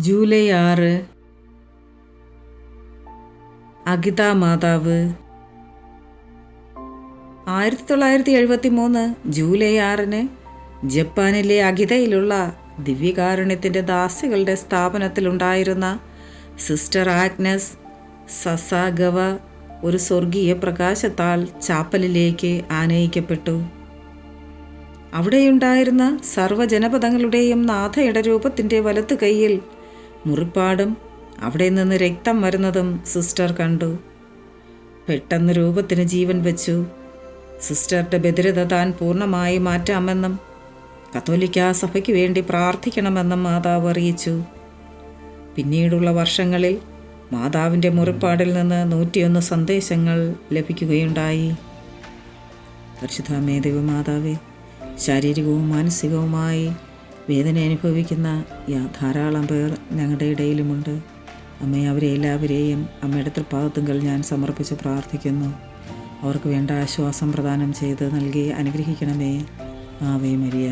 July 6 അഗിത മാതാവ്. 1973 July 6 ജപ്പാനിലെ അഗിതയിലുള്ള ദിവ്യകാരുണ്യത്തിൻ്റെ ദാസികളുടെ സ്ഥാപനത്തിലുണ്ടായിരുന്ന sister Agnes സസാഗവ ഒരു സ്വർഗീയ പ്രകാശത്താൽ ചാപ്പലിലേക്ക് ആനയിക്കപ്പെട്ടു. അവിടെയുണ്ടായിരുന്ന സർവ്വജനപദങ്ങളുടെയും നാഥയുടെ രൂപത്തിൻ്റെ വലത്തു കൈയിൽ മുറിപ്പാടും അവിടെ നിന്ന് രക്തം വരുന്നതും സിസ്റ്റർ കണ്ടു. പെട്ടെന്ന് രൂപത്തിന് ജീവൻ വെച്ചു. സിസ്റ്ററുടെ ബധിരത താൻ പൂർണ്ണമായി മാറ്റാമെന്നും കത്തോലിക്കാ സഭയ്ക്ക് വേണ്ടി പ്രാർത്ഥിക്കണമെന്നും മാതാവ് അറിയിച്ചു. പിന്നീടുള്ള വർഷങ്ങളിൽ മാതാവിൻ്റെ മുറിപ്പാടിൽ നിന്ന് 101 സന്ദേശങ്ങൾ ലഭിക്കുകയുണ്ടായി. പരിശുദ്ധ ദൈവമാതാവേ, ശാരീരികവും മാനസികവുമായി വേദന അനുഭവിക്കുന്ന ധാരാളം പേർ ഞങ്ങളുടെ ഇടയിലുമുണ്ട്. അമ്മേ, അവരെ എല്ലാവരെയും അമ്മയുടെ തൃപ്പാദത്തുങ്കൽ ഞാൻ സമർപ്പിച്ച് പ്രാർത്ഥിക്കുന്നു. അവർക്ക് വേണ്ട ആശ്വാസം പ്രദാനം ചെയ്ത് നൽകി അനുഗ്രഹിക്കണമേ. Ave Maria.